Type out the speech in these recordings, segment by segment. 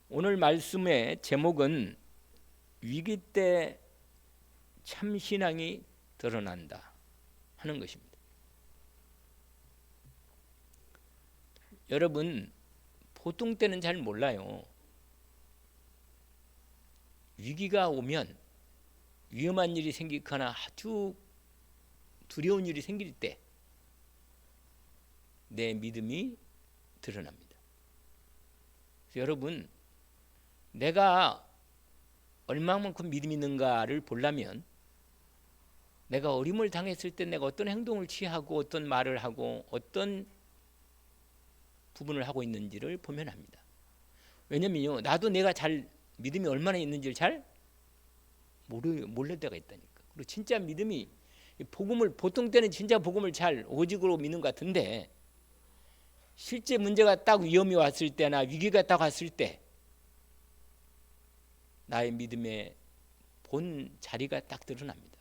오늘 말씀의 제목은 위기 때 참신앙이 드러난다 하는 것입니다. 여러분, 보통 때는 잘 몰라요. 위기가 오면, 위험한 일이 생기거나 아주 두려운 일이 생길 때 내 믿음이 드러납니다. 그래서 여러분, 내가 얼마만큼 믿음이 있는가를 보려면 내가 어림을 당했을 때 내가 어떤 행동을 취하고 어떤 말을 하고 어떤 부분을 하고 있는지를 보면 합니다. 왜냐면요, 나도 내가 잘 믿음이 얼마나 있는지를 잘 모를 때가 있다니까. 그리고 진짜 믿음이, 복음을 보통 때는 진짜 복음을 잘 오직으로 믿는 것 같은데, 실제 문제가 딱 위험이 왔을 때나 위기가 딱 왔을 때 나의 믿음의 본 자리가 딱 드러납니다.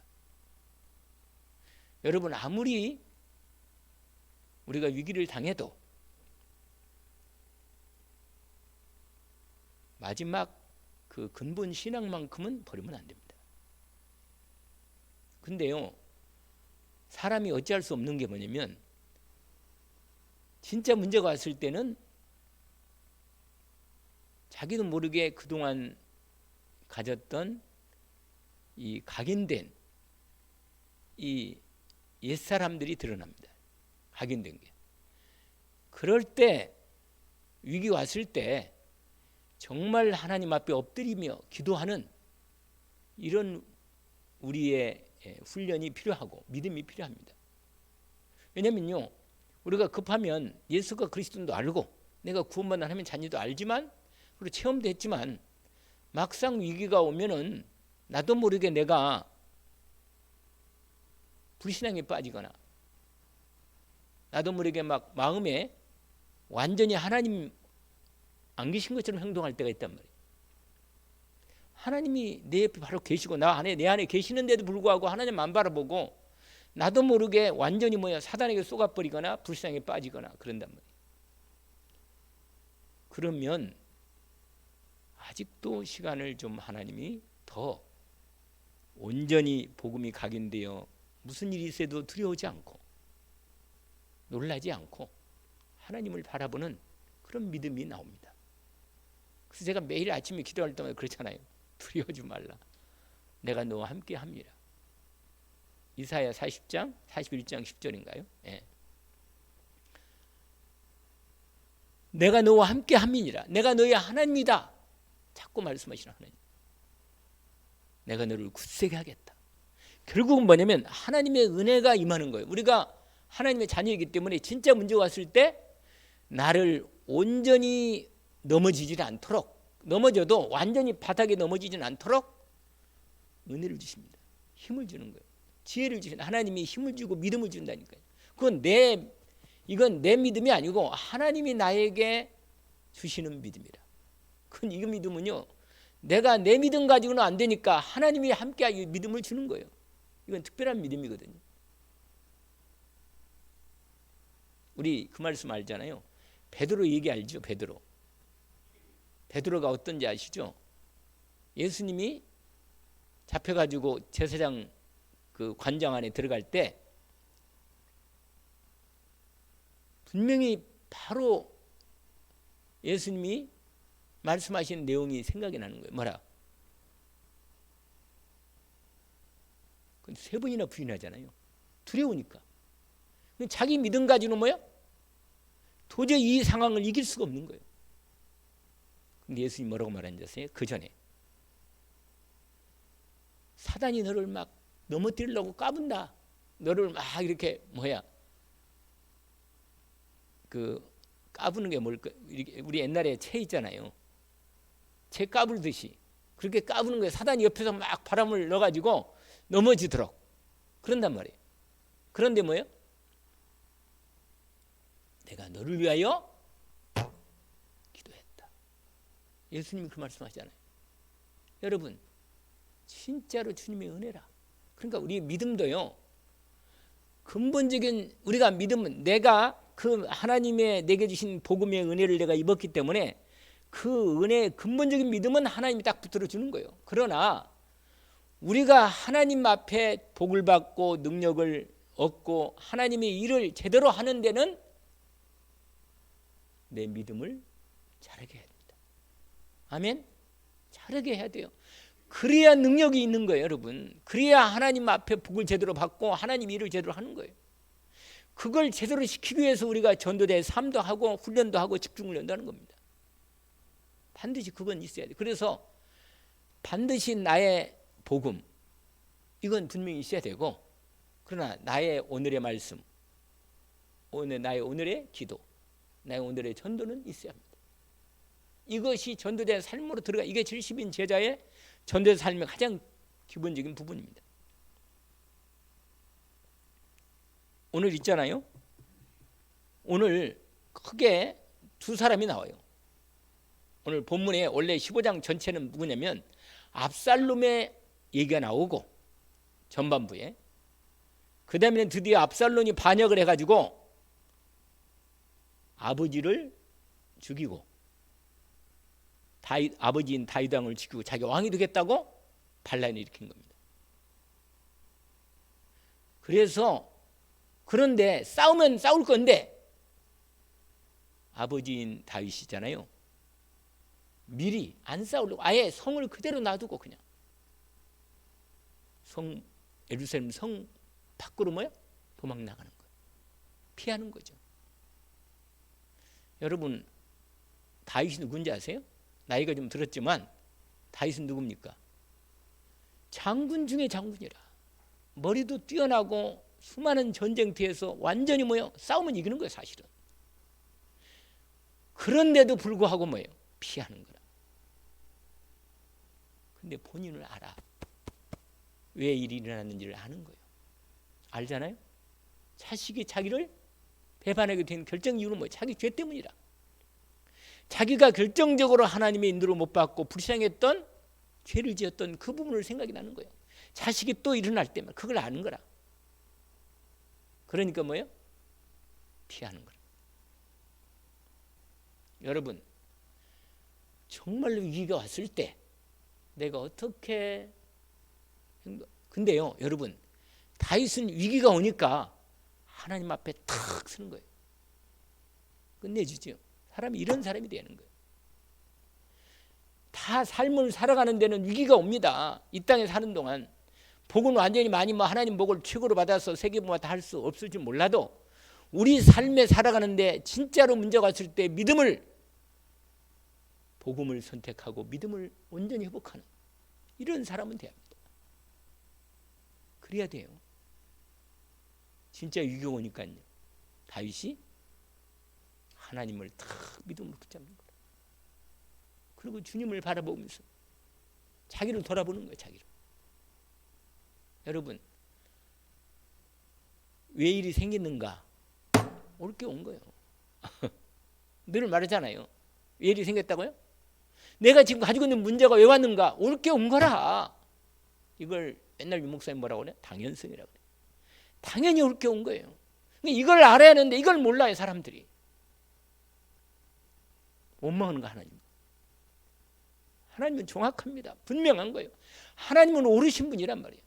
여러분, 아무리 우리가 위기를 당해도 마지막 그 근본 신앙만큼은 버리면 안 됩니다. 근데요, 사람이 어찌할 수 없는 게 뭐냐면, 진짜 문제가 왔을 때는 자기도 모르게 그동안 가졌던 이 각인된 이 옛사람들이 드러납니다. 각인된 게. 그럴 때, 위기 왔을 때 정말 하나님 앞에 엎드리며 기도하는 이런 우리의 훈련이 필요하고 믿음이 필요합니다. 왜냐면요, 우리가 급하면 예수가 그리스도도 알고 내가 구원받은 하나님의 자녀도 알지만, 그리고 체험도 했지만, 막상 위기가 오면은 나도 모르게 내가 불신앙에 빠지거나 나도 모르게 막 마음에 완전히 하나님 안 계신 것처럼 행동할 때가 있단 말이에요. 하나님이 내 옆에 바로 계시고 내 안에 계시는데도 불구하고 하나님 안 바라보고 나도 모르게 완전히 사단에게 쏘가버리거나 불신앙에 빠지거나 그런단 말이에요. 그러면 아직도 시간을 좀 하나님이 더 온전히 복음이 각인되어 무슨 일이 있어도 두려워하지 않고 놀라지 않고 하나님을 바라보는 그런 믿음이 나옵니다. 그래서 제가 매일 아침에 기도할 때마다 그렇잖아요. 두려워하지 말라. 내가 너와 함께 합니다. 이사야 40장, 41장 10절인가요? 예. 내가 너와 함께 함이니라. 내가 너의 하나님이다. 자꾸 말씀하시는 하나님. 내가 너를 굳세게 하겠다. 결국은 뭐냐면 하나님의 은혜가 임하는 거예요. 우리가 하나님의 자녀이기 때문에 진짜 문제가 왔을 때 나를 온전히 넘어지지 않도록, 넘어져도 완전히 바닥에 넘어지지 않도록 은혜를 주십니다. 힘을 주는 거예요. 지혜를 주신다. 하나님이 힘을 주고 믿음을 준다니까요. 이건 내 믿음이 아니고 하나님이 나에게 주시는 믿음이라. 그건 이 믿음은요, 내가 내 믿음 가지고는 안 되니까 하나님이 함께 믿음을 주는 거예요. 이건 특별한 믿음이거든요. 우리 그 말씀 알잖아요. 베드로 얘기 알죠? 베드로가 어떤지 아시죠? 예수님이 잡혀가지고 제사장 그 관장 안에 들어갈 때 분명히 바로 예수님이 말씀하신 내용이 생각이 나는 거예요. 뭐라? 세 번이나 부인하잖아요. 두려우니까. 자기 믿음 가지고는 뭐야? 도저히 이 상황을 이길 수가 없는 거예요. 근데 예수님이 뭐라고 말하는지 아세요? 그 전에 사단이 너를 막 넘어뜨리려고 까분다. 너를 막 이렇게 그 까부는 게 뭘까? 우리 옛날에 채 있잖아요. 채 까불듯이 그렇게 까부는 거예요. 사단이 옆에서 막 바람을 넣어가지고 넘어지도록 그런단 말이에요. 그런데 뭐예요? 내가 너를 위하여 기도했다. 예수님이 그 말씀하시잖아요. 여러분, 진짜로 주님의 은혜라. 그러니까 우리 믿음도요, 근본적인 우리가 믿음은 내가 그 하나님의 내게 주신 복음의 은혜를 내가 입었기 때문에 그 은혜의 근본적인 믿음은 하나님이 딱 붙들어 주는 거예요. 그러나 우리가 하나님 앞에 복을 받고 능력을 얻고 하나님의 일을 제대로 하는 데는 내 믿음을 자라게 해야 됩니다. 아멘. 자라게 해야 돼요. 그래야 능력이 있는 거예요, 여러분. 그래야 하나님 앞에 복을 제대로 받고 하나님 일을 제대로 하는 거예요. 그걸 제대로 시키기 위해서 우리가 전도대 삶도 하고 훈련도 하고 집중훈련도 하는 겁니다. 반드시 그건 있어야 돼요. 그래서 반드시 나의 복음, 이건 분명히 있어야 되고, 그러나 나의 오늘의 말씀, 나의 오늘의 기도, 나의 오늘의 전도는 있어야 합니다. 이것이 전도된 삶으로 들어가, 이게 70인 제자의 전도된 삶의 가장 기본적인 부분입니다. 오늘 있잖아요. 오늘 크게 두 사람이 나와요. 오늘 본문에 원래 15장 전체는 누구냐면 압살롬의 얘기가 나오고 전반부에, 그 다음에는 드디어 압살롬이 반역을 해가지고 아버지를 죽이고 아버지인 다윗 왕을 죽이고 자기 왕이 되겠다고 반란을 일으킨 겁니다. 그래서 그런데 싸우면 싸울 건데 아버지인 다윗이잖아요. 미리 안 싸우려고 아예 성을 그대로 놔두고 그냥 예루살렘 성 밖으로 도망 나가는 거예요. 피하는 거죠. 여러분, 다윗이 누군지 아세요? 나이가 좀 들었지만 다윗은 누굽니까? 장군 중에 장군이라. 머리도 뛰어나고 수많은 전쟁터에서 완전히 싸우면 이기는 거예요, 사실은. 그런데도 불구하고 피하는 거라. 근데 본인을 알아. 왜 일이 일어났는지를 아는 거예요. 알잖아요. 자식이 자기를 배반하게 된 결정 이유는 자기 죄 때문이라. 자기가 결정적으로 하나님의 인도를 못 받고 불쌍했던 죄를 지었던 그 부분을 생각이 나는 거예요. 자식이 또 일어날 때만 그걸 아는 거라. 그러니까 피하는 거라. 여러분, 정말로 위기가 왔을 때 내가 어떻게 근데요, 여러분, 다윗은 위기가 오니까 하나님 앞에 탁 서는 거예요. 끝내주죠. 사람이 이런 사람이 되는 거예요. 다 삶을 살아가는 데는 위기가 옵니다. 이 땅에 사는 동안 복은 완전히 많이 하나님 복을 최고로 받아서 세계보마 다 할 수 없을지 몰라도 우리 삶에 살아가는데 진짜로 문제가 왔을 때 복음을 선택하고 믿음을 온전히 회복하는 이런 사람은 돼야 합니다. 그래야 돼요. 진짜 위기가 오니까요. 다윗이 하나님을 탁 믿음으로 붙잡는 거예요. 그리고 주님을 바라보면서 자기를 돌아보는 거예요. 자기를. 여러분, 왜 일이 생겼는가? 올 게 온 거예요. 늘 말하잖아요. 왜 일이 생겼다고요? 내가 지금 가지고 있는 문제가 왜 왔는가? 올 게 온 거라. 이걸 맨날 유 목사님 뭐라고 그래? 당연성이라고 그래. 당연히 올 게 온 거예요. 이걸 알아야 하는데 이걸 몰라요, 사람들이. 원망하는 거 하나님. 하나님은 정확합니다. 분명한 거예요. 하나님은 옳으신 분이란 말이에요.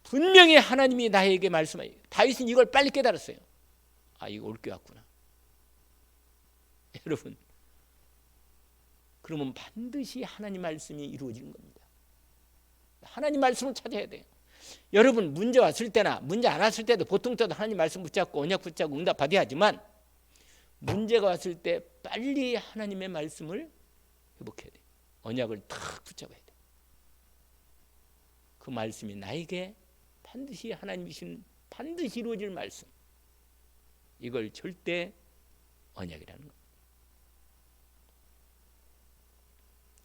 분명히 하나님이 나에게 말씀하여. 다윗은 이걸 빨리 깨달았어요. 아, 이거 올 게 왔구나. 여러분, 그러면 반드시 하나님 말씀이 이루어지는 겁니다. 하나님 말씀을 찾아야 돼요. 여러분, 문제 왔을 때나 문제 안 왔을 때도 보통 때도 하나님 말씀 붙잡고 언약 붙잡고 응답 받아야 하지만 문제가 왔을 때 빨리 하나님의 말씀을 회복해야 돼요. 언약을 탁 붙잡아야 돼요. 그 말씀이 나에게 반드시 하나님이 주신 반드시 이루어질 말씀. 이걸 절대 언약이라는 거예요.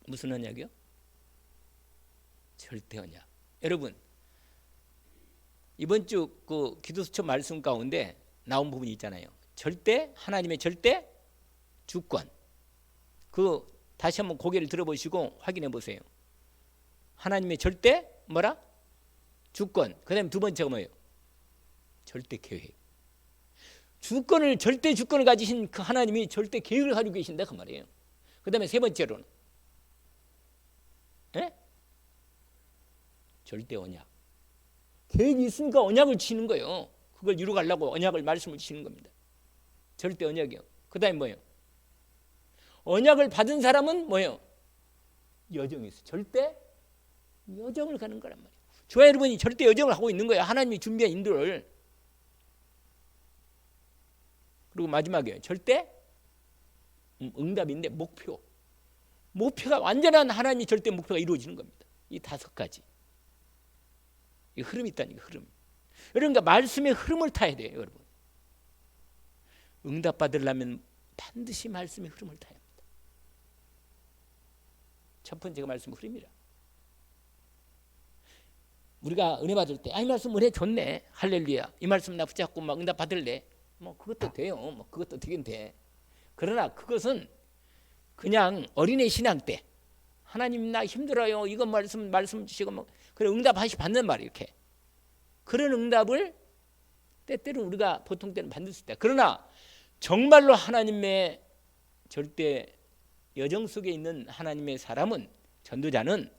무슨 언약이요? 절대 언약. 여러분, 이번 주 그 기도수첩 말씀 가운데 나온 부분이 있잖아요. 하나님의 절대 주권. 그 다시 한번 고개를 들어보시고 확인해 보세요. 하나님의 절대 주권. 그다음에 두 번째가 뭐예요? 절대 계획. 절대 주권을 가지신 그 하나님이 절대 계획을 가지고 계신다 그 말이에요. 그 다음에 세 번째로는 절대 언약. 계획이 있으니까 언약을 치는 거예요. 그걸 이루가려고 언약을 말씀을 치는 겁니다. 절대 언약이요. 그 다음에 뭐예요? 언약을 받은 사람은 뭐예요? 여정이 있어요. 절대 여정을 가는 거란 말이에요. 저와 여러분이 절대 여정을 하고 있는 거예요. 하나님이 준비한 인도를. 그리고 마지막에 절대 응답인데 목표가 완전한 하나님의 절대 목표가 이루어지는 겁니다. 이 5가지. 이 흐름이 있다니까, 흐름. 그러니까 말씀의 흐름을 타야 돼요, 여러분. 응답 받으려면 반드시 말씀의 흐름을 타야 합니다. 첫 번째가 말씀의 흐름이라. 우리가 은혜 받을 때, 이 말씀 은혜 좋네, 할렐루야, 이 말씀 나 붙잡고 막 응답 받을래, 뭐 그것도 돼요. 뭐 그것도 되긴 돼. 그러나 그것은 그냥 어린애 신앙 때 하나님 나 힘들어요, 이거 말씀 주시고 뭐 그래 응답하시 받는 말이에요. 이렇게 그런 응답을 때때로 우리가 보통 때는 받을 수 있다. 그러나 정말로 하나님의 절대 여정 속에 있는 하나님의 사람은, 전도자는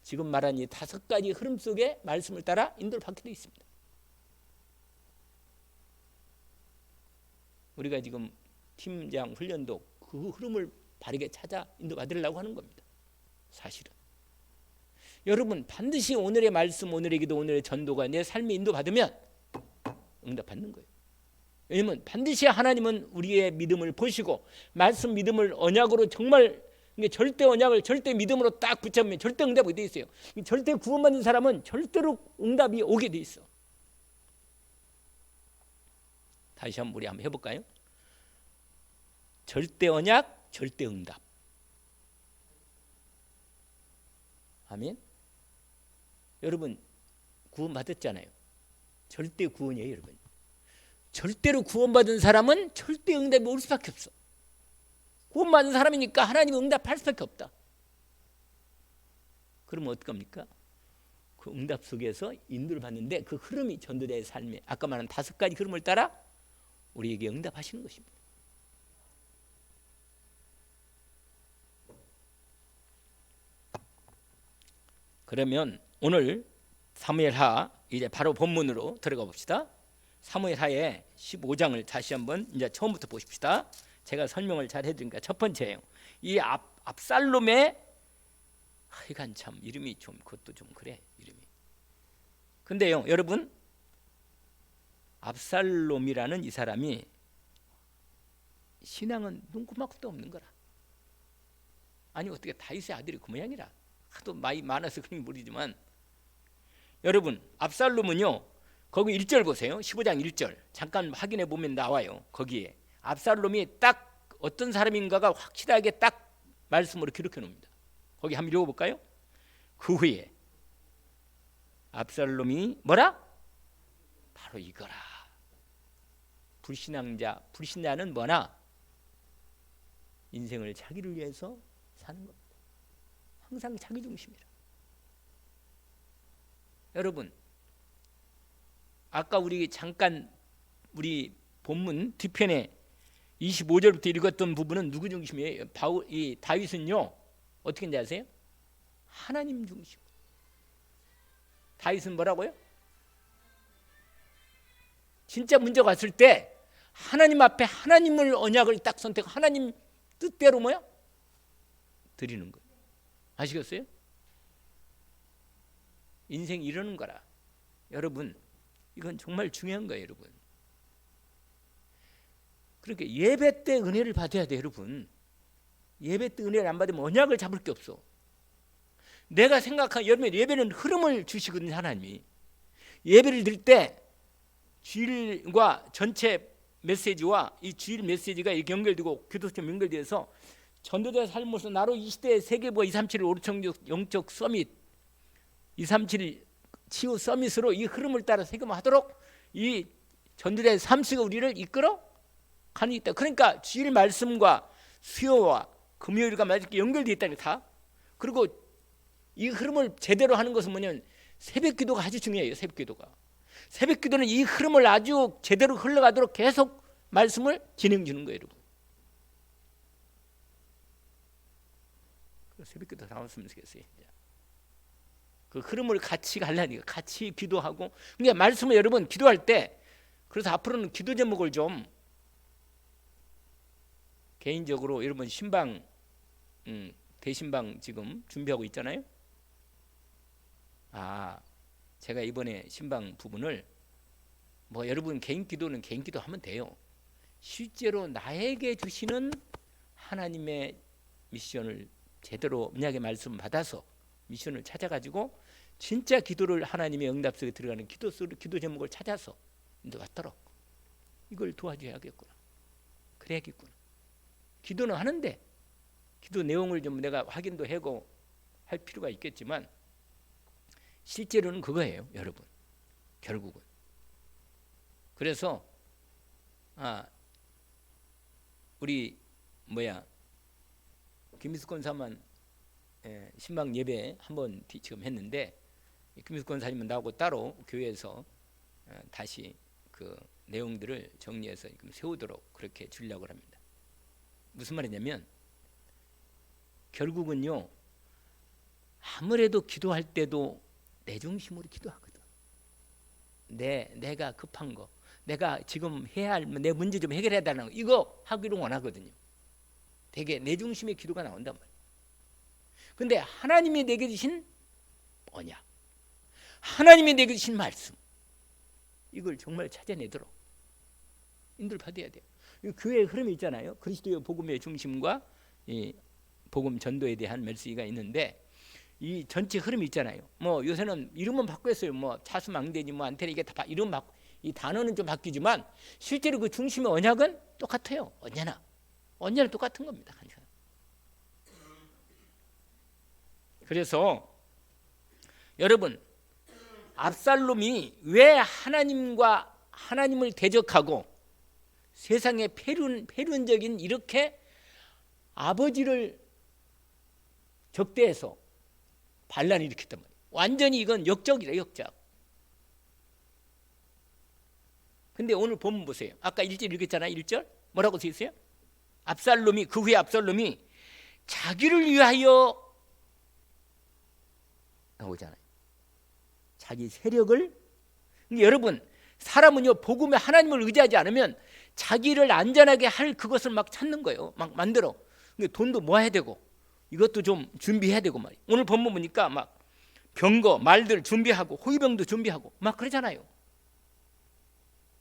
지금 말한 이 5가지 흐름 속에 말씀을 따라 인도를 받게 되어 있습니다. 우리가 지금 팀장 훈련도 그 흐름을 바르게 찾아 인도받으려고 하는 겁니다. 사실은 여러분 반드시 오늘의 말씀, 오늘의 기도, 오늘의 전도가 내 삶에 인도받으면 응답받는 거예요. 왜냐하면 반드시 하나님은 우리의 믿음을 보시고 말씀 믿음을 언약으로 정말 절대 언약을 절대 믿음으로 딱 붙잡으면 절대 응답이 되어 있어요. 절대 구원받는 사람은 절대로 응답이 오게 되어 있어. 다시 한번 우리 한번 해볼까요? 절대 언약, 절대 응답. 아멘. 여러분 구원받았잖아요. 절대 구원이에요, 여러분. 절대로 구원받은 사람은 절대 응답이 올 수밖에 없어. 구원받은 사람이니까 하나님이 응답할 수밖에 없다. 그러면 어떡합니까? 그 응답 속에서 인도를 받는데 그 흐름이 전도자의 삶에 아까 말한 5가지 흐름을 따라 우리에게 응답하시는 것입니다. 그러면 오늘 사무엘하 이제 바로 본문으로 들어가 봅시다. 사무엘하의 15장을 다시 한번 이제 처음부터 보십시다. 제가 설명을 잘 해드리니까 첫 번째예요. 이 압살롬의 하여간 참 이름이 좀 그것도 좀 그래 이름이. 근데요 여러분 압살롬이라는 이 사람이 신앙은 눈코막도 없는 거라. 아니 어떻게 다윗의 아들이 그 모양이라. 하도 많이 많아서 그런지 모르지만 여러분 압살롬은요 거기 1절 보세요. 15장 1절 잠깐 확인해 보면 나와요. 거기에 압살롬이 딱 어떤 사람인가가 확실하게 딱 말씀으로 기록해 놓습니다. 거기 한번 읽어볼까요? 그 후에 압살롬이 뭐라? 바로 이거라. 불신자는 뭐나 인생을 자기를 위해서 사는 겁니다. 항상 자기 중심이라. 여러분 아까 우리 잠깐 우리 본문 뒤편에 25절부터 읽었던 부분은 누구 중심이에요? 이 다윗은요 어떻게 했는지 아세요? 하나님 중심. 다윗은 뭐라고요? 진짜 문제가 왔을 때 하나님 앞에 하나님을 언약을 딱 선택하고 하나님 뜻대로 뭐야? 드리는 거예요. 아시겠어요? 인생이 이러는 거라. 여러분 이건 정말 중요한 거예요, 여러분. 그러니까 예배 때 은혜를 받아야 돼, 여러분. 예배 때 은혜를 안 받으면 언약을 잡을 게 없어. 내가 생각한 여러분 예배는 흐름을 주시거든요, 하나님이. 예배를 드릴 때 주일과 전체 메시지와 이 주일 메시지가 이렇게 연결되고 교도처럼 연결돼서 전도자의 삶으로서 나로 이 시대의 세계보아 237 오르천적 영적 서밋 237 치유 서밋으로 이 흐름을 따라 세금하도록 이 전도자의 삶 속에 우리를 이끌어 가는 있다. 그러니까 주일 말씀과 수요와 금요일과 이렇게 연결되어 있다는 게 다. 그리고 이 흐름을 제대로 하는 것은 뭐냐면 새벽 기도가 아주 중요해요. 새벽 기도가. 새벽 기도는 이 흐름을 아주 제대로 흘러가도록 계속 말씀을 진행 주는 거예요, 여러분. 새벽기도 나왔으면 좋겠어요. 그 흐름을 같이 가려니까 같이 기도하고. 그러니까 말씀을 여러분 기도할 때, 그래서 앞으로는 기도 제목을 좀 개인적으로 여러분 신방 대신방 지금 준비하고 있잖아요. 제가 이번에 신방 부분을 여러분 개인 기도는 개인 기도 하면 돼요. 실제로 나에게 주시는 하나님의 미션을 제대로 언약의 말씀 받아서 미션을 찾아가지고 진짜 기도를 하나님의 응답 속에 들어가는 기도 제목을 찾아서 왔도록 이걸 도와줘야겠구나. 그래야겠구나. 기도는 하는데 기도 내용을 좀 내가 확인도 하고 할 필요가 있겠지만 실제로는 그거예요, 여러분. 결국은. 그래서 우리 김희숙 권사만 신방 예배 한번 지금 했는데, 김희숙 권사님은 나하고 따로 교회에서 다시 그 내용들을 정리해서 세우도록 그렇게 주려고 합니다. 무슨 말이냐면 결국은요, 아무래도 기도할 때도 내 중심으로 기도하거든. 내가 급한 거, 내가 지금 해야 할 내 문제 좀 해결해야 되는 거, 이거 하기를 원하거든요. 되게 내 중심의 기도가 나온단 말이에요. 근데 하나님이 내게 주신 언약, 하나님이 내게 주신 말씀, 이걸 정말 찾아내도록 인도를 받아야 돼요. 교회의 흐름이 있잖아요. 그리스도의 복음의 중심과 이 복음 전도에 대한 메시지가 있는데, 이 전체 흐름이 있잖아요. 요새는 이름은 바뀌었어요. 차수망대니 안테나, 이게 다 이름 이 단어는 좀 바뀌지만 실제로 그 중심의 언약은 똑같아요. 언제나 똑같은 겁니다. 항상. 그래서 여러분, 압살롬이 왜 하나님을 대적하고 세상의 패륜적인 이렇게 아버지를 적대해서 반란을 일으켰단 말이에요. 완전히 이건 역적이래, 역적. 근데 오늘 본문 보세요. 아까 1절 읽었잖아요. 1절 뭐라고 써 있어요? 그 후에 압살롬이 자기를 위하여 나오잖아요. 자기 세력을. 여러분, 사람은요, 복음에 하나님을 의지하지 않으면 자기를 안전하게 할 그것을 막 찾는 거예요. 막 만들어. 근데 돈도 모아야 되고 이것도 좀 준비해야 되고 말이에요. 오늘 본문 보니까 막 병거, 말들 준비하고 호위병도 준비하고 막 그러잖아요.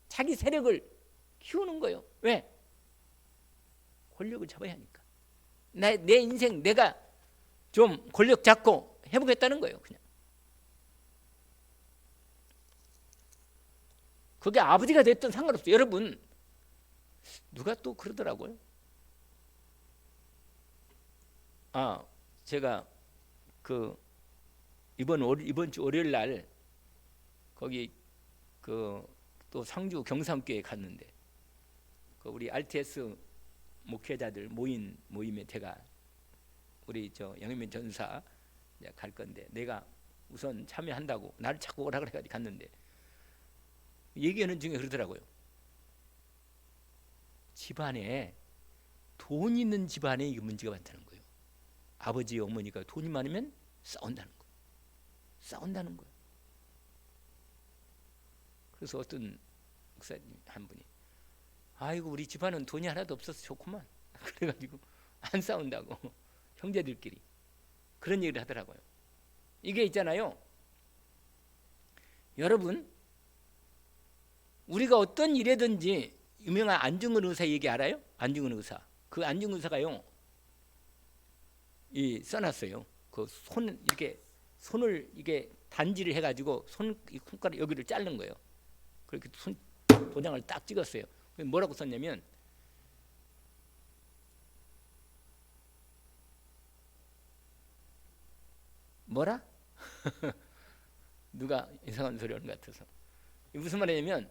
자기 세력을 키우는 거예요. 왜? 권력을 잡아야 하니까. 내 인생 내가 좀 권력 잡고 해보겠다는 거예요. 그냥. 그게 아버지가 됐든 상관없어요. 여러분, 누가 또 그러더라고요. 제가 이번 주 월요일 날 거기 또 상주 경상교회 갔는데, 우리 RTS 목회자들 모임에 제가 우리 영현민 전사 갈 건데, 내가 우선 참여한다고 나를 자꾸 오라 그래가지고 갔는데, 얘기하는 중에 그러더라고요. 집안에 돈 있는 집안에 이게 문제가 많다는 거예요. 아버지 어머니가 돈이 많으면 싸운다는 거예요. 그래서 어떤 목사님 한 분이, 아이고 우리 집안은 돈이 하나도 없어서 좋구만. 그래가지고 안 싸운다고 형제들끼리 그런 얘기를 하더라고요. 이게 있잖아요. 여러분, 우리가 어떤 일이든지, 유명한 안중근 의사 얘기 알아요? 안중근 의사. 그 안중근 의사가요, 써놨어요. 손을 이게 단지를 해가지고 손가락 여기를 자른 거예요. 그렇게 도장을 딱 찍었어요. 뭐라고 썼냐면, 뭐라? 누가 이상한 소리 하는 것 같아서. 무슨 말이냐면,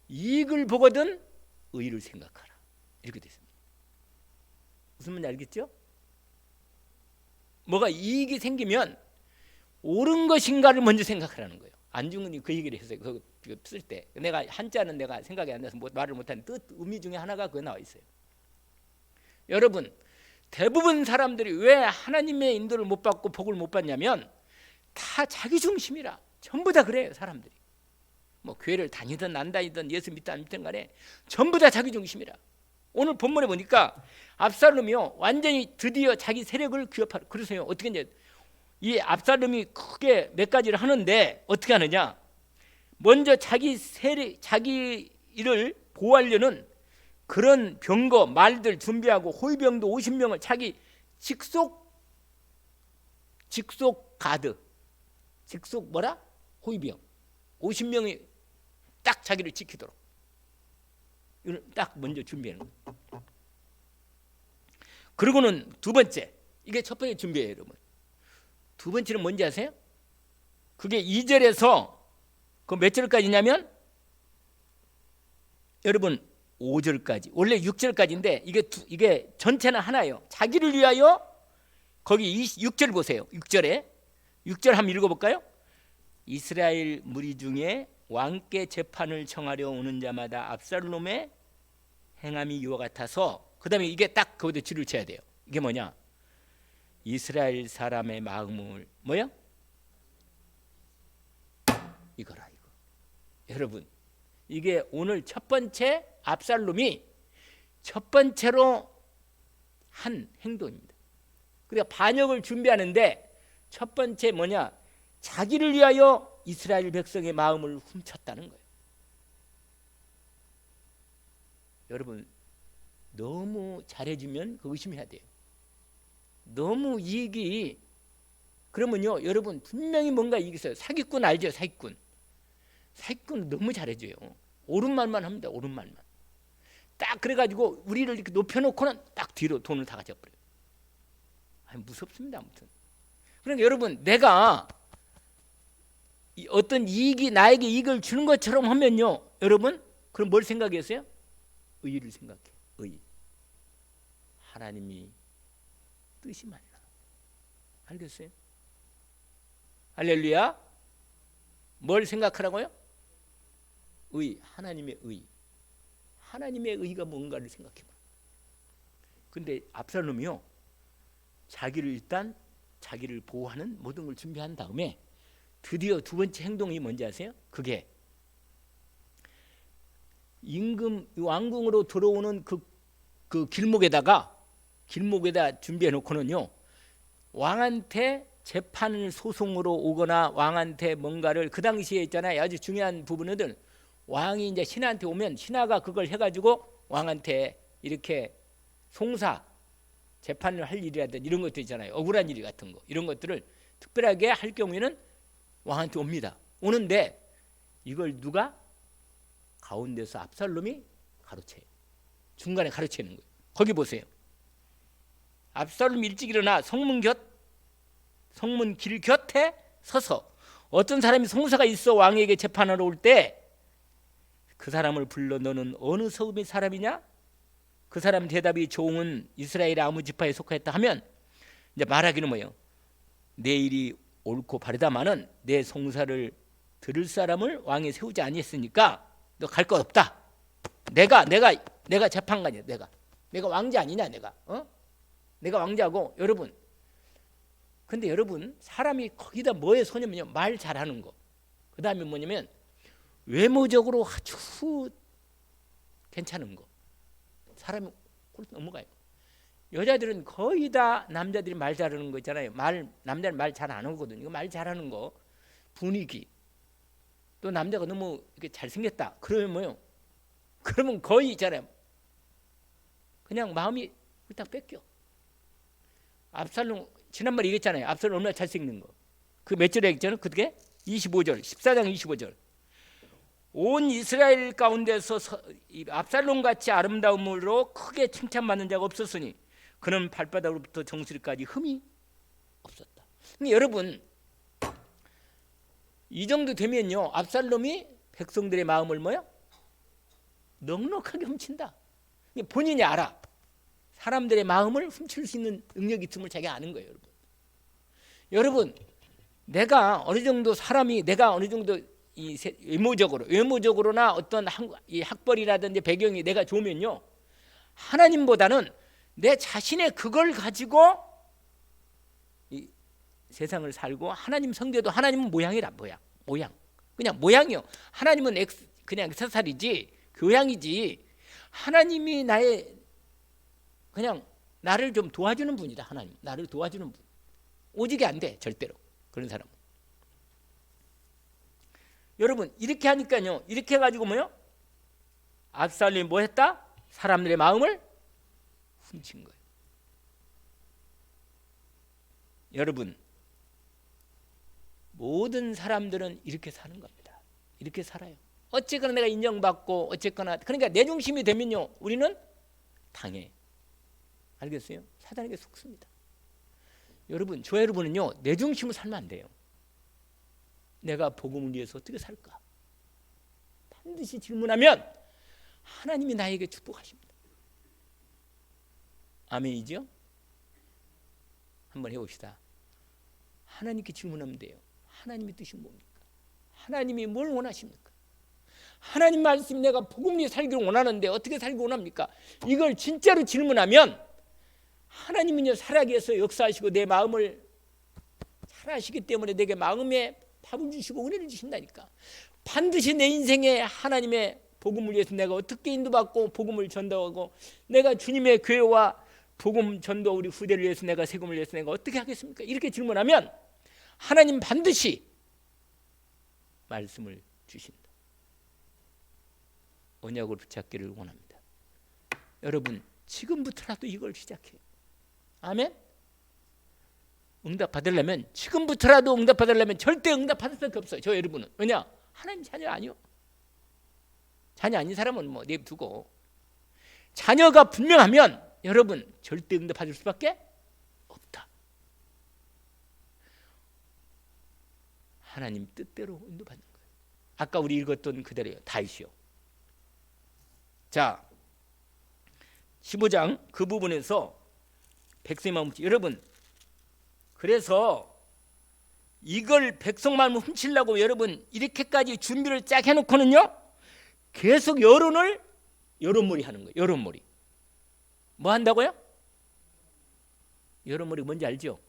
이익을 보거든 의를 생각하라, 이렇게 되어 있습니다. 무슨 말인지 알겠죠? 뭐가 이익이 생기면 옳은 것인가를 먼저 생각하라는 거예요. 안중근이 그 얘기를 했어요. 그거 쓸 때 내가 한자는 내가 생각이 안 나서 말을 못하는 뜻, 의미 중에 하나가 그거 나와 있어요. 여러분, 대부분 사람들이 왜 하나님의 인도를 못 받고 복을 못 받냐면 다 자기 중심이라. 전부 다 그래요. 사람들이 뭐 교회를 다니든 안 다니든 예수 믿든 안 믿든 간에 전부 다 자기 중심이라. 오늘 본문에 보니까 압살롬이요 완전히 드디어 자기 세력을 규합하려. 그러세요. 어떻게 이제 이 압살롬이 크게 몇 가지를 하는데 어떻게 하느냐? 먼저 자기 세력, 자기 일을 보호하려는 그런 병거 말들 준비하고 호위병도 50명을 자기 직속 가드, 직속 뭐라? 호위병 50명이 딱 자기를 지키도록 이걸 딱 먼저 준비하는 거예요. 그리고는 두 번째, 이게 첫 번째 준비예요, 여러분. 두 번째는 뭔지 아세요? 그게 2절에서 그 몇 절까지냐면 여러분 5절까지. 원래 6절까지인데 이게 전체는 하나예요. 자기를 위하여. 거기 6절 보세요. 6절에 6절 한번 읽어볼까요? 이스라엘 무리 중에 왕께 재판을 청하려 오는 자마다 압살롬의 행함이 이와 같아서, 그 다음에 이게 딱 거기다 줄을 쳐야 돼요. 이게 뭐냐? 이스라엘 사람의 마음을 뭐야? 이거라 이거. 여러분 이게 오늘 첫 번째 압살롬이 첫 번째로 한 행동입니다. 그러니까 반역을 준비하는데 첫 번째 뭐냐? 자기를 위하여 이스라엘 백성의 마음을 훔쳤다는 거예요. 여러분 너무 잘해주면 그 의심해야 돼요. 너무 이익이 그러면요 여러분 분명히 뭔가 이익이 있어요. 사기꾼 알죠? 사기꾼 너무 잘해줘요. 옳은 말만 합니다. 옳은 말만. 딱 그래가지고 우리를 이렇게 높여놓고는 딱 뒤로 돈을 다 가져버려요. 무섭습니다. 아무튼 그러니까 여러분 내가 어떤 이익이 나에게 이익을 주는 것처럼 하면요 여러분 그럼 뭘 생각했어요? 의의를 생각해. 의의. 하나님이 뜻이 맞나? 알겠어요? 할렐루야. 뭘 생각하라고요? 의. 하나님의 의. 하나님의 의가 뭔가를 생각해봐. 근데 압살롬이요 자기를 보호하는 모든 걸 준비한 다음에 드디어 두 번째 행동이 뭔지 아세요? 그게 임금 왕궁으로 들어오는 그 길목에다 준비해 놓고는요 왕한테 재판을 소송으로 오거나 왕한테 뭔가를 그 당시에 있잖아요. 아주 중요한 부분은 왕이 이제 신하한테 오면 신하가 그걸 해가지고 왕한테 이렇게 송사 재판을 할 일이라든지 이런 것도 있잖아요. 억울한 일 같은 거 이런 것들을 특별하게 할 경우에는 왕한테 옵니다. 오는데 이걸 누가 가운데서 압살롬이 가로채요. 중간에 가로채는 거예요. 거기 보세요. 압살롬이 일찍 일어나 성문 길 곁에 서서 어떤 사람이 송사가 있어 왕에게 재판하러 올 때 그 사람을 불러 너는 어느 성읍의 사람이냐? 그 사람 대답이 종은 이스라엘의 아무 지파에 속하였다 하면 이제 말하기는 뭐예요? 내 일이 옳고 바르다마는 내 송사를 들을 사람을 왕에 세우지 아니했으니까 너 갈 것 없다. 내가 재판관이야. 내가 왕자 아니냐? 내가 왕자고. 여러분 근데 여러분 사람이 거기다 뭐에 소냐면요 말 잘하는 거. 그 다음에 뭐냐면 외모적으로 아주 괜찮은 거. 사람이 넘어가요. 여자들은 거의 다 남자들이 말 잘하는 거 있잖아요. 남자는 말 잘 안 하거든요. 이거 말 잘하는 거, 분위기. 또 남자가 너무 이렇게 잘생겼다. 그러면 뭐요? 그러면 거의 있잖아요. 그냥 마음이 딱 뺏겨. 압살롬 지난번에 얘기했잖아요. 압살롬 얼마나 잘생긴 거. 그 몇 절에 얘기했잖아요. 그게 25절, 14장 25절. 온 이스라엘 가운데서 압살롬같이 아름다움으로 크게 칭찬받는 자가 없었으니 그는 발바닥으로부터 정수리까지 흠이 없었다. 근데 여러분 이 정도 되면요 압살롬이 백성들의 마음을 뭐야? 넉넉하게 훔친다. 본인이 알아. 사람들의 마음을 훔칠 수 있는 능력이 있음을 자기가 아는 거예요. 여러분 내가 어느 정도 이 외모적으로나 어떤 이 학벌이라든지 배경이 내가 좋으면요 하나님보다는 내 자신의 그걸 가지고 이 세상을 살고, 하나님 성대도 하나님은 모양이라. 모양 그냥 모양이요. 하나님은 그냥 액세서리지, 교양이지. 하나님이 나의 그냥 나를 좀 도와주는 분이다. 하나님 나를 도와주는 분. 오직이 안 돼 절대로 그런 사람은. 여러분 이렇게 하니까요, 이렇게 해가지고 뭐요? 압살롬이 뭐 했다? 사람들의 마음을 훔친 거예요. 여러분 모든 사람들은 이렇게 사는 겁니다. 이렇게 살아요. 어쨌거나 내가 인정받고, 어쨌거나 그러니까 내 중심이 되면요 우리는 당해. 알겠어요? 사단에게 속습니다. 여러분, 저 여러분은요 내 중심으로 살면 안 돼요. 내가 복음을 위해서 어떻게 살까? 반드시 질문하면 하나님이 나에게 축복하십니다. 아멘이죠? 한번 해봅시다. 하나님께 질문하면 돼요. 하나님의 뜻이 뭡니까? 하나님이 뭘 원하십니까? 하나님 말씀, 내가 복음 위에 살기를 원하는데 어떻게 살기 원합니까? 이걸 진짜로 질문하면 하나님은요 살아계셔서 역사하시고 내 마음을 잘 아시기 때문에 내게 마음에 답을 주시고 은혜를 주신다니까. 반드시 내 인생에 하나님의 복음을 위해서 내가 어떻게 인도받고 복음을 전도하고, 내가 주님의 교회와 복음 전도 우리 후대를 위해서 내가 세금을 위해서 내가 어떻게 하겠습니까? 이렇게 질문하면 하나님 반드시 말씀을 주신다. 언약을 붙잡기를 원합니다. 여러분 지금부터라도 이걸 시작해요. 아멘? 응답 받으려면, 지금부터라도 응답 받으려면 절대 응답 받을 수밖에 없어요. 저 여러분은. 왜냐? 하나님 자녀 아니요. 자녀 아닌 사람은 뭐 내두고, 자녀가 분명하면 여러분 절대 응답 받을 수밖에 없다. 하나님 뜻대로 인도받는 거예요. 아까 우리 읽었던 그대로요. 다윗이요. 자, 15장 그 부분에서 백성의 마음 훔치. 여러분 그래서 이걸 백성 마음을 훔치려고 여러분 이렇게까지 준비를 쫙 해놓고는요 계속 여론몰이 하는 거예요. 여론몰이. 뭐 한다고요? 여론몰이 뭔지 알죠?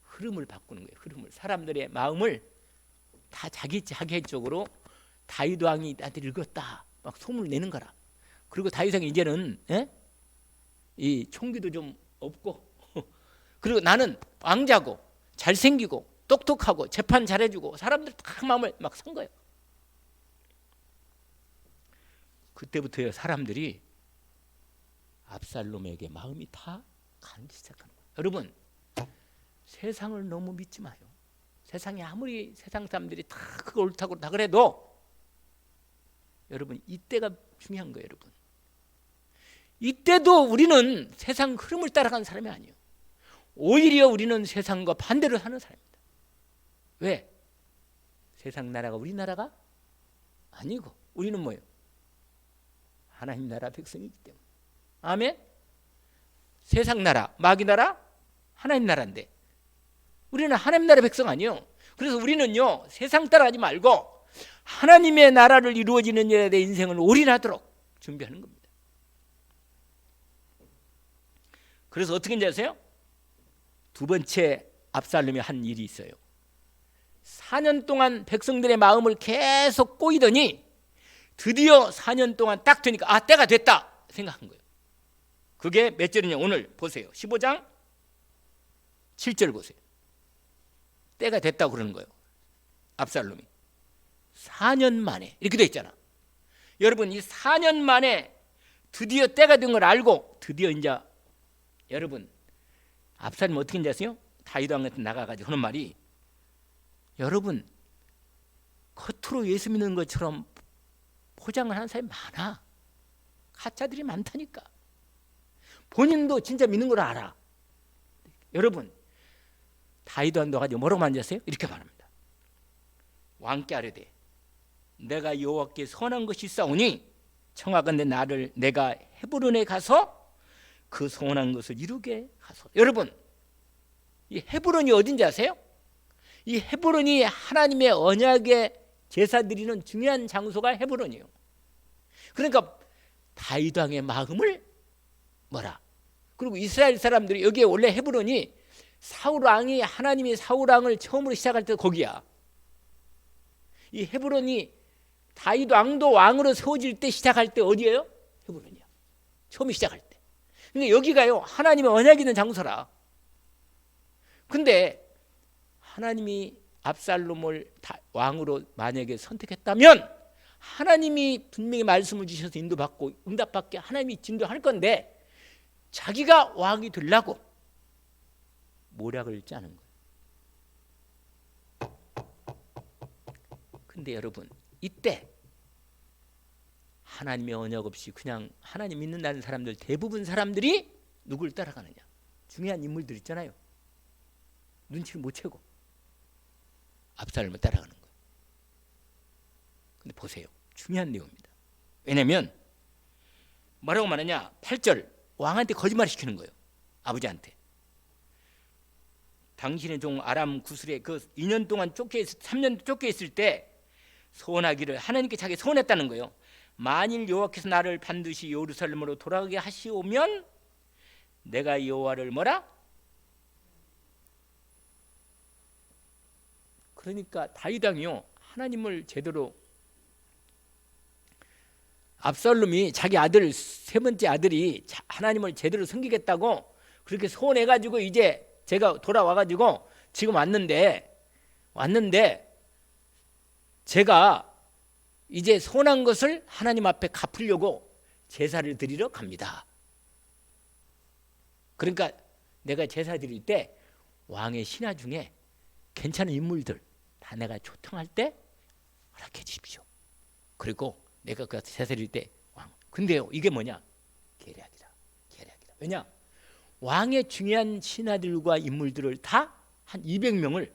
흐름을 바꾸는 거예요. 흐름을. 사람들의 마음을 다 자기 쪽으로. 다윗 왕이 나한테 읽었다 막 소문을 내는 거라. 그리고 다윗 왕이 이제는 이 총기도 좀 없고 그리고 나는 왕자고 잘생기고 똑똑하고 재판 잘해주고 사람들 다 마음을 막 산 거예요. 그때부터요 사람들이 압살롬에게 마음이 다 가기 시작하는 거예요. 여러분 세상을 너무 믿지 마요. 세상이 아무리 세상 사람들이 다 그거 옳다고 다 그래도 여러분 이때가 중요한 거예요. 여러분 이때도 우리는 세상 흐름을 따라가는 사람이 아니에요. 오히려 우리는 세상과 반대로 사는 사람입니다. 왜? 세상 나라가 우리나라가 아니고 우리는 뭐예요? 하나님 나라 백성이기 때문에. 아멘? 세상 나라, 마귀 나라, 하나님 나라인데 우리는 하나님 나라 백성 아니에요. 그래서 우리는요 세상 따라가지 말고 하나님의 나라를 이루어지는 일에 내 인생을 올인하도록 준비하는 겁니다. 그래서 어떻게 인지 아세요? 두 번째 압살롬이 한 일이 있어요. 4년 동안 백성들의 마음을 계속 꼬이더니 드디어 4년 동안 딱 되니까 아 때가 됐다 생각한 거예요. 그게 몇 절이냐 오늘 보세요. 15장 7절 보세요. 때가 됐다고 그러는 거예요. 압살롬이 4년 만에 이렇게 돼 있잖아. 여러분 이 4년 만에 드디어 때가 된 걸 알고 드디어 이제 여러분 압살롬이 어떻게 인지 아세요? 다윗 왕한테 나가가지고 하는 말이 여러분 겉으로 예수 믿는 것처럼 포장을 하는 사람이 많아. 가짜들이 많다니까. 본인도 진짜 믿는 걸 알아. 여러분 다윗 왕도 가지고 뭐라고 만졌어요? 이렇게 말합니다. 왕께 아뢰되 내가 여호와께 선한 것이 있사오니 청하건대 나를 내가 헤브론에 가서 그 선한 것을 이루게 하소서. 여러분 이 헤브론이 어딘지 아세요? 이 헤브론이 하나님의 언약의 제사 드리는 중요한 장소가 헤브론이에요. 그러니까 다윗 왕의 마음을 뭐라? 그리고 이스라엘 사람들이 여기에 원래 헤브론이 사울 왕이 하나님이 사울 왕을 처음으로 시작할 때 거기야. 이 헤브론이 다윗 왕도 왕으로 세워질 때 시작할 때 어디예요? 헤브론이야. 처음 시작할 때. 그러니까 여기가요 하나님의 언약이 있는 장소라. 근데 하나님이 압살롬을 왕으로 만약에 선택했다면 하나님이 분명히 말씀을 주셔서 인도받고 응답받게 하나님이 진도할 건데 자기가 왕이 되려고 모략을 짜는 거예요. 근데 여러분 이때 하나님의 언약 없이 그냥 하나님 믿는다는 사람들 대부분 사람들이 누굴 따라가느냐? 중요한 인물들 있잖아요. 눈치를 못 채고 압살롬을 따라가는 거예요. 근데 보세요. 중요한 내용입니다. 왜냐하면 뭐라고 말하냐? 8절 왕한테 거짓말 시키는 거예요. 아버지한테. 당신의 종 아람 구슬에 그 2년 동안 3년 쫓겨 있을 때 소원하기를 하나님께 자기 소원했다는 거예요. 만일 여호와께서 나를 반드시 예루살렘으로 돌아가게 하시오면 내가 여호와를 뭐라? 그러니까 다윗 왕이요 하나님을 제대로 압살롬이 자기 아들 세 번째 아들이 하나님을 제대로 섬기겠다고 그렇게 소원해가지고 이제 제가 돌아와가지고 지금 왔는데 제가 이제 소원한 것을 하나님 앞에 갚으려고 제사를 드리러 갑니다. 그러니까 내가 제사 드릴 때 왕의 신하 중에 괜찮은 인물들 다 내가 초청할 때 허락해 주십시오. 그리고 내가 그 제사 드릴 때 왕. 근데요 이게 뭐냐? 계략이다. 왜냐? 왕의 중요한 신하들과 인물들을 다 한 200명을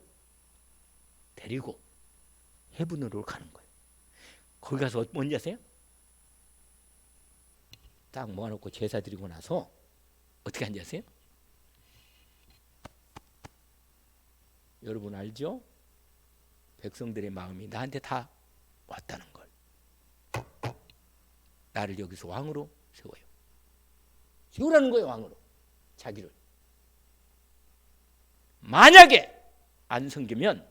데리고 헤브론으로 가는 거예요. 거기 가서 뭔지 아세요? 딱 모아놓고 제사 드리고 나서 어떻게 한지 아세요? 여러분 알죠? 백성들의 마음이 나한테 다 왔다는 걸. 나를 여기서 왕으로 세워요. 세우라는 거예요. 왕으로. 자기를. 만약에 안 섬기면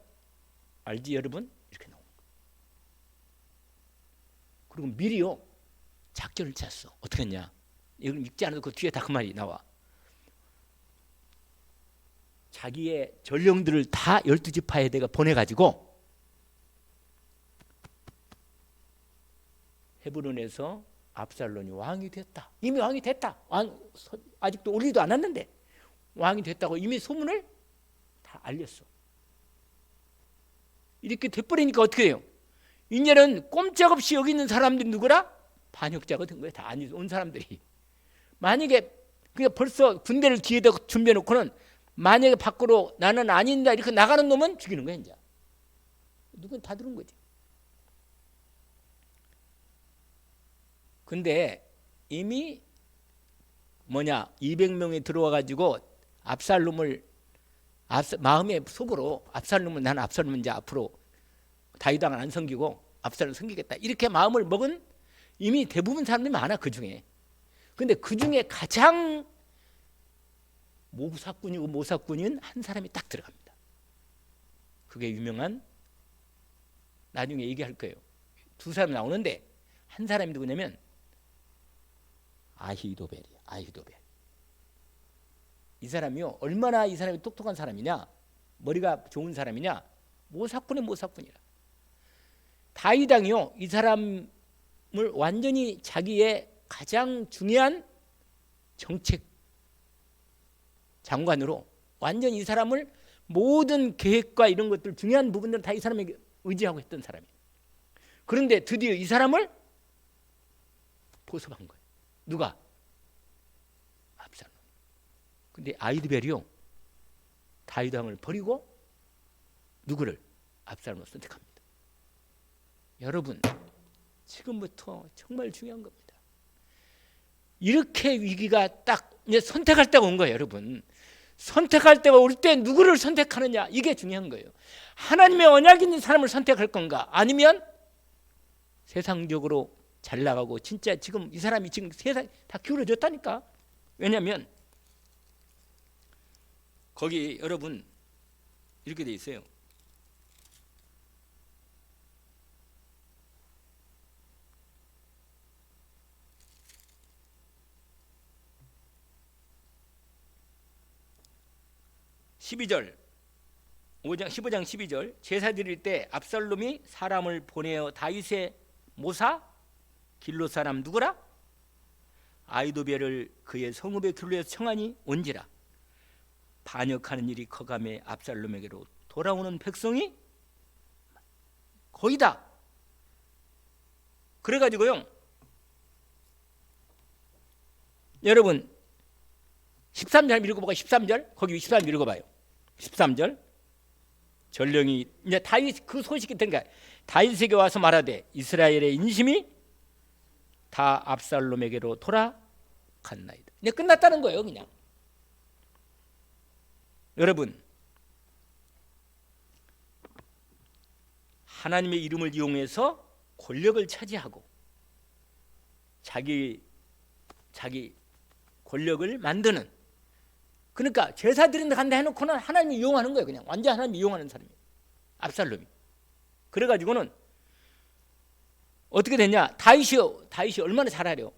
알지 여러분? 이렇게 나오는 거예요. 그리고 미리요 작전을 짰어. 어떻게 했냐? 이걸 읽지 않아도 그 뒤에 다 그 말이 나와. 자기의 전령들을 다 12지파에 내가 보내가지고 헤브론에서 압살롬이 왕이 됐다. 이미 왕이 됐다. 아직도 올리도 않았는데 왕이 됐다고 이미 소문을 다 알렸어. 이렇게 돼버리니까 어떻게 해요? 이제는 꼼짝없이 여기 있는 사람들이 누구라? 반역자가 된 거예요. 다 온 사람들이. 만약에 그냥 벌써 군대를 뒤에다 준비해놓고는 만약에 밖으로 나는 아닌다 이렇게 나가는 놈은 죽이는 거야. 이제 누군 다 들은 거지. 근데 이미 200명이 들어와가지고 압살롬을 마음의 속으로 압살롬은 나는 압살롬은 이제 앞으로 다윗 왕을 안 섬기고 압살롬 섬기겠다 이렇게 마음을 먹은 이미 대부분 사람들이 많아 그 중에. 근데 그 중에 가장 모사꾼인 한 사람이 딱 들어갑니다. 그게 유명한 나중에 얘기할 거예요. 두 사람이 나오는데 한 사람이 누구냐면 아히도벨이에요. 아히도벨. 이 사람이요 얼마나 이 사람이 똑똑한 사람이냐, 머리가 좋은 사람이냐, 모사꾼이라. 다윗 왕이요 이 사람을 완전히 자기의 가장 중요한 정책 장관으로 완전히 이 사람을 모든 계획과 이런 것들 중요한 부분들은 다 이 사람에게 의지하고 있던 사람이에요. 그런데 드디어 이 사람을 포섭한 거예요. 누가? 압살롬. 근데 아히도벨이요 다윗 왕을 버리고 누구를? 압살롬을 선택합니다. 여러분 지금부터 정말 중요한 겁니다. 이렇게 위기가 딱 이제 선택할 때가 온 거예요. 여러분 선택할 때가 올 때 누구를 선택하느냐 이게 중요한 거예요. 하나님의 언약 있는 사람을 선택할 건가 아니면 세상적으로 잘 나가고 진짜 지금 이 사람이 지금 세상 다 기울어졌다니까. 왜냐하면 거기 여러분 이렇게 돼 있어요. (12절) 15장 12절 제사 드릴 때 압살롬이 사람을 보내어 다윗의 모사 길로 사람 누구라? 아이도벨을 그의 성읍의 길로에서 청하니 온지라. 반역하는 일이 커감해 압살롬에게로 돌아오는 백성이 거의다. 그래가지고요, 여러분 13절 읽어보고 13절 거기 13절 읽어봐요. 13절 전령이 이제 다윗 그 소식이 들으니까 다윗에게 와서 말하되 이스라엘의 인심이 다 압살롬에게로 돌아갔나이다. 이제 끝났다는 거예요. 그냥 여러분 하나님의 이름을 이용해서 권력을 차지하고 자기 권력을 만드는, 그러니까 제사 드린다 간다 해놓고는 하나님이 이용하는 거예요. 그냥 완전 하나님이 이용하는 사람이에요, 압살롬이. 그래가지고는 어떻게 됐냐, 다윗이 얼마나 잘하려.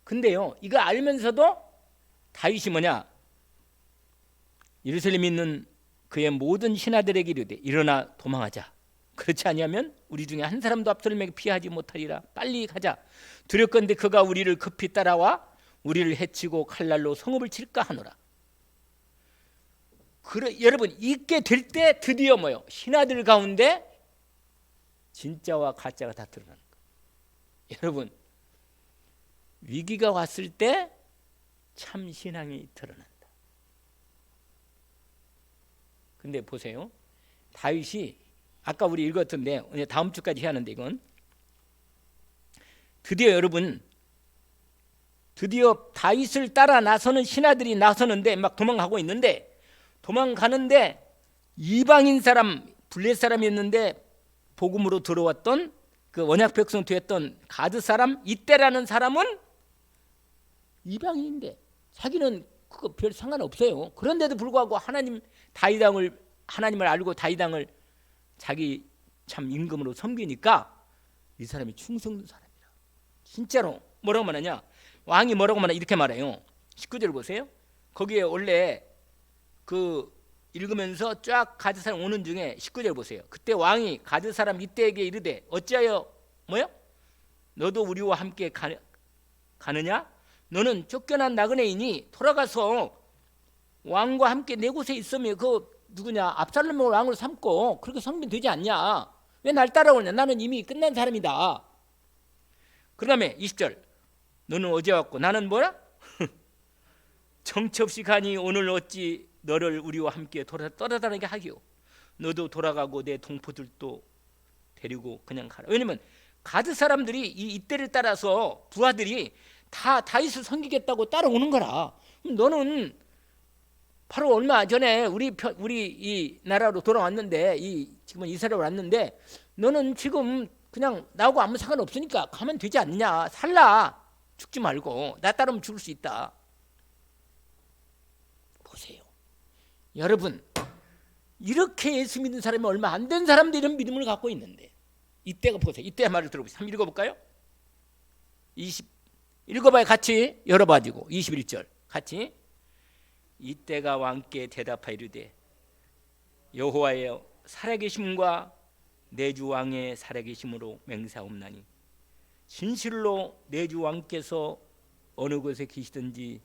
근데요 이거 알면서도 다윗이 뭐냐, 예루살렘에 있는 그의 모든 신하들에게 이르되 일어나 도망하자. 그렇지 아니하면 우리 중에 한 사람도 압살롬에게 피하지 못하리라. 빨리 가자. 두렵건대 그가 우리를 급히 따라와 우리를 해치고 칼날로 성읍을 칠까 하노라. 그래, 여러분 있게 될 때 드디어 뭐요? 신하들 가운데 진짜와 가짜가 다 드러나는 거예요. 여러분 위기가 왔을 때 참 신앙이 드러난다. 근데 보세요, 다윗이 아까 우리 읽었던데 다음 주까지 해야 하는데, 이건 드디어 여러분 드디어 다윗을 따라 나서는 신하들이 나서는데 막 도망가고 있는데, 도망가는데 이방인 사람 블레 사람이었는데 복음으로 들어왔던 그 언약 백성 되었던 가드 사람 이때라는 사람은 이방인인데 자기는 그거 별 상관없어요. 그런데도 불구하고 하나님을 알고 다윗 왕을 자기 참 임금으로 섬기니까 이 사람이 충성된 사람이라. 진짜로 뭐라고 말하냐, 왕이 뭐라고 말하냐 이렇게 말해요. 19절 보세요. 거기에 원래 그 읽으면서 쫙 가드 사람 오는 중에 19절 보세요. 그때 왕이 가드 사람 이때에게 이르되 어찌하여 뭐요? 너도 우리와 함께 가느냐? 너는 쫓겨난 나그네이니 돌아가서 왕과 함께 내 곳에 있으면 그 누구냐 압살롬을 왕으로 삼고 그렇게 섬기면 되지 않냐? 왜 날 따라오냐? 나는 이미 끝난 사람이다. 그 다음에 20절 너는 어제 왔고 나는 뭐라? 정처 없이 가니 오늘 어찌 너를 우리와 함께 떠나다니게 하기요? 너도 돌아가고 내 동포들도 데리고 그냥 가라. 왜냐면 가드 사람들이 이때를 따라서 부하들이 다 다윗을 섬기겠다고 따라오는 거라. 그럼 너는 바로 얼마 전에 우리 이 나라로 돌아왔는데, 지금 이스라엘 왔는데 너는 지금 그냥 나하고 아무 상관없으니까 가면 되지 않느냐? 살라. 죽지 말고. 나 따르면 죽을 수 있다. 보세요, 여러분 이렇게 예수 믿는 사람이 얼마 안 된 사람들이 이런 믿음을 갖고 있는데, 이때가 보세요. 이때 말을 들어보세요. 한번 읽어볼까요? 읽어봐요. 같이 열어봐지고 21절 같이. 이때가 왕께 대답하여 이르되 여호와의 살아계심과 내 주 왕의 살아계심으로 맹세하옵나니 진실로 내 주 왕께서 어느 곳에 계시든지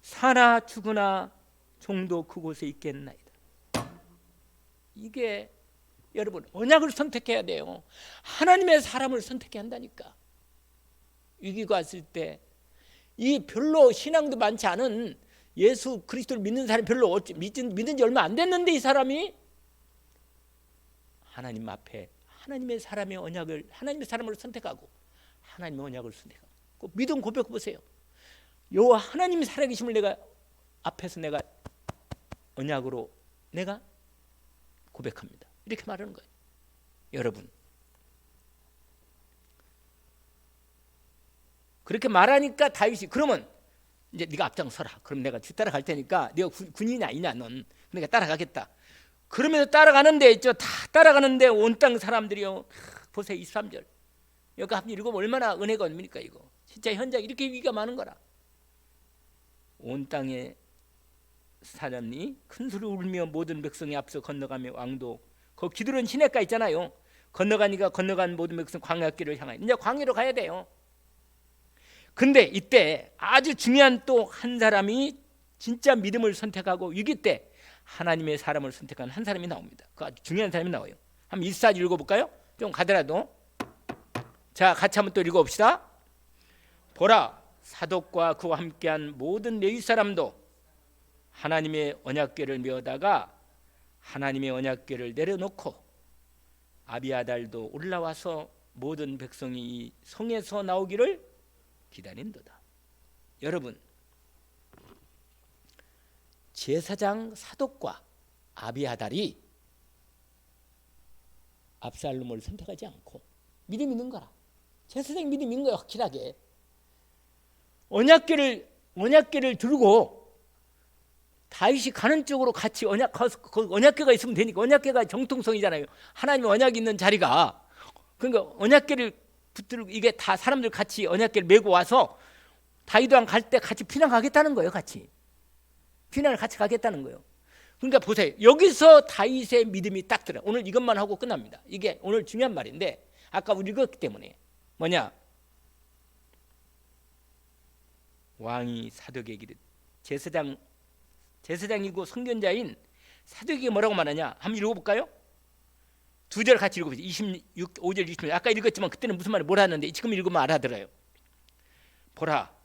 사나 죽으나 종도 그곳에 있겠나이다. 이게 여러분 언약을 선택해야 돼요. 하나님의 사람을 선택해야 한다니까. 위기가 왔을 때 이 별로 신앙도 많지 않은 예수 그리스도를 믿는 사람이 별로 믿은 지 얼마 안 됐는데 이 사람이 하나님 앞에 하나님의 사람의 언약을, 하나님의 사람을 선택하고 하나님의 언약을 선택하고 믿음 고백해 보세요. 여호와 하나님이 살아계심을 내가 앞에서 내가 언약으로 내가 고백합니다. 이렇게 말하는 거예요. 여러분 그렇게 말하니까 다윗이 그러면 이제 네가 앞장서라. 그럼 내가 뒤따라 갈 테니까 네가 군인이 아니냐 넌. 내가 따라가겠다. 그러면서 따라가는데 있죠. 다 따라가는데 온 땅 사람들이요. 보세요. 23절. 여기 한번 읽으면 얼마나 은혜가 옵니까 이거. 진짜 현장 이렇게 위기가 많은 거라. 온 땅에 사람이 큰 소리 울며 모든 백성이 앞서 건너가며 왕도 거기 기드론 시내가 있잖아요. 건너가니까 건너간 모든 백성 광야길을 향하여 이제 광야로 가야 돼요. 근데 이때 아주 중요한 또 한 사람이 진짜 믿음을 선택하고 위기 때 하나님의 사람을 선택한 한 사람이 나옵니다. 그 아주 중요한 사람이 나와요. 한번 24절 읽어볼까요? 좀 가더라도. 자, 같이 한번 또 읽어봅시다. 보라, 사독과 그와 함께한 모든 레위 사람도 하나님의 언약궤를 메어다가 하나님의 언약궤를 내려놓고 아비아달도 올라와서 모든 백성이 이 성에서 나오기를 기다린도다. 여러분, 제사장 사독과 아비아달이 압살롬을 선택하지 않고 믿음 있는 거라. 제사장 믿음 있는 거야. 확실하게 언약궤를 들고 다윗이 가는 쪽으로 같이 언약궤가 있으면 되니까. 언약궤가 정통성이잖아요. 하나님의 언약이 있는 자리가. 그러니까 언약궤를 붙들고 이게 다 사람들 같이 언약궤를 메고 와서 다윗 왕 갈 때 같이 피난 가겠다는 거예요. 같이 피난을 같이 가겠다는 거예요. 그러니까 보세요. 여기서 다윗의 믿음이 딱 들어요. 오늘 이것만 하고 끝납니다. 이게 오늘 중요한 말인데 아까 우리 읽었기 때문에 뭐냐? 왕이 사독에게 이르되 제사장이고 선견자인 사독에게 뭐라고 말하냐? 한번 읽어볼까요? 두 절 같이 읽어보세요. 26, 5절 26절. 아까 읽었지만 그때는 무슨 말을 뭐라 하는데 지금 읽으면 알아들어요. 보라,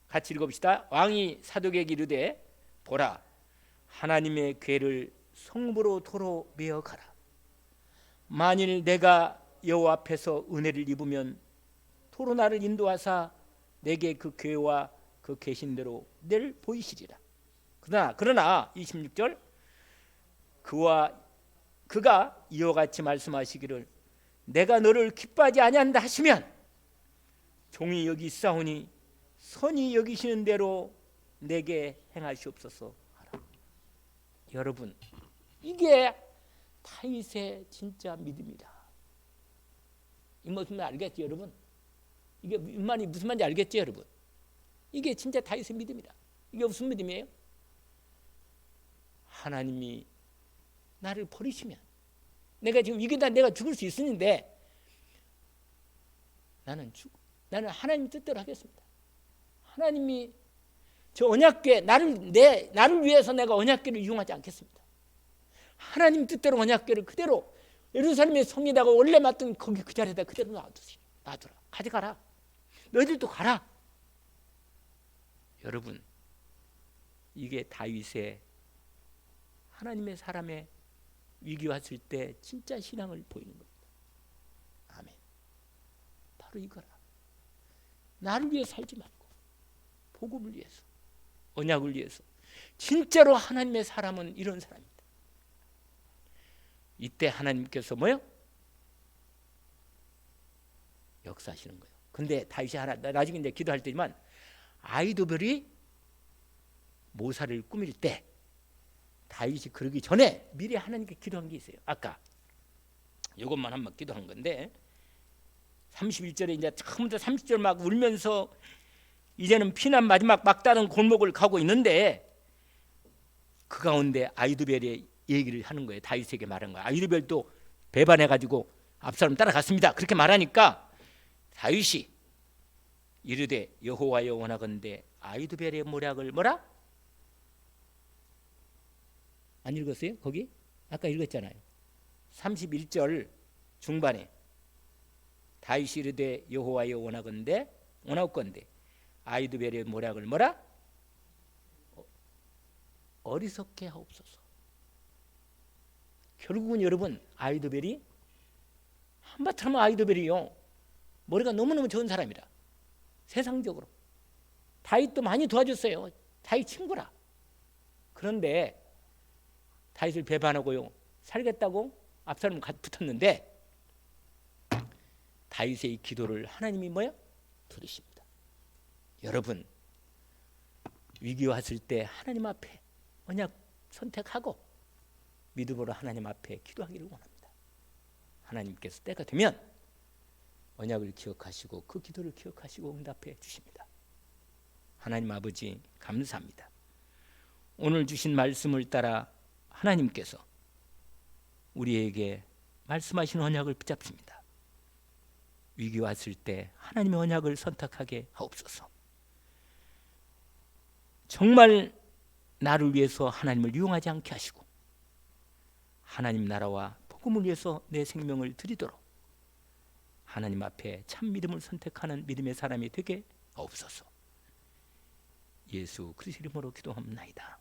같이 읽어봅시다. 왕이 사독에게 이르되 보라, 하나님의 궤를 성읍으로 도로 메어 가라. 만일 내가 여호와 앞에서 은혜를 입으면 도로 나를 인도하사 내게 그 궤와 그 계신 대로 늘 보이시리라. 그러나 26절 그가 이와 같이 말씀하시기를 내가 너를 기뻐하지 아니한다 하시면 종이 여기 있사오니 선이 여기시는 대로 내게 행하시옵소서 하라. 여러분, 이게 다윗의 진짜 믿음이다. 이 무슨 말 알겠죠, 여러분? 이게 무슨 말인지 알겠죠, 여러분? 이게 진짜 다윗의 믿음이다. 이게 무슨 믿음이에요? 하나님이 나를 버리시면 내가 지금 이기다 내가 죽을 수 있었는데 나는 하나님 뜻대로 하겠습니다. 하나님이 저 언약궤 나를 위해서 내가 언약궤를 이용하지 않겠습니다. 하나님 뜻대로 언약궤를 그대로 예루살렘의 성에다가 원래 맡던 거기 그 자리에다 그대로 놔두라. 가져가라. 너희들도 가라. 여러분, 이게 다윗의 하나님의 사람의 위기 왔을 때 진짜 신앙을 보이는 겁니다. 아멘. 바로 이거라. 나를 위해 살지 말고 복음을 위해서, 언약을 위해서. 진짜로 하나님의 사람은 이런 사람입니다. 이때 하나님께서 뭐요? 역사하시는 거예요. 근데 다윗이 나중에 이제 기도할 때지만 아히도벨이 모사를 꾸밀 때 다윗이 그러기 전에 미리 하나님께 기도한 게 있어요. 아까 이것만 한번 기도한 건데 31절에 이제 처음부터 30절 막 울면서 이제는 피난 마지막 막다른 골목을 가고 있는데 그 가운데 아히도벨의 얘기를 하는 거예요. 다윗에게 말한 거예요. 아히도벨도 배반해가지고 압살롬 따라갔습니다. 그렇게 말하니까 다윗이 이르되 여호와여 원하건대 아히도벨의 모략을 뭐라? 안 읽었어요? 거기? 아까 읽었잖아요. 31절 중반에 다윗이 이르되 여호와여 원하건대 아히도벨의 모략을 뭐라? 어리석게 하옵소서. 결국은 여러분 아히도벨이 한바탕 아히도벨이요 머리가 너무너무 좋은 사람이라 세상적으로 다윗도 많이 도와줬어요. 다윗 친구라. 그런데 다윗을 배반하고요 살겠다고 압살롬 붙었는데 다윗의 이 기도를 하나님이 뭐야? 들으십니다. 여러분, 위기 왔을 때 하나님 앞에 언약 선택하고 믿음으로 하나님 앞에 기도하기를 원합니다. 하나님께서 때가 되면 언약을 기억하시고 그 기도를 기억하시고 응답해 주십니다. 하나님 아버지 감사합니다. 오늘 주신 말씀을 따라 하나님께서 우리에게 말씀하신 언약을 붙잡습니다. 위기 왔을 때 하나님의 언약을 선택하게 하옵소서. 정말 나를 위해서 하나님을 이용하지 않게 하시고 하나님 나라와 복음을 위해서 내 생명을 드리도록 하나님 앞에 참 믿음을 선택하는 믿음의 사람이 되게 하옵소서. 예수 그리스도 이름으로 기도합나이다.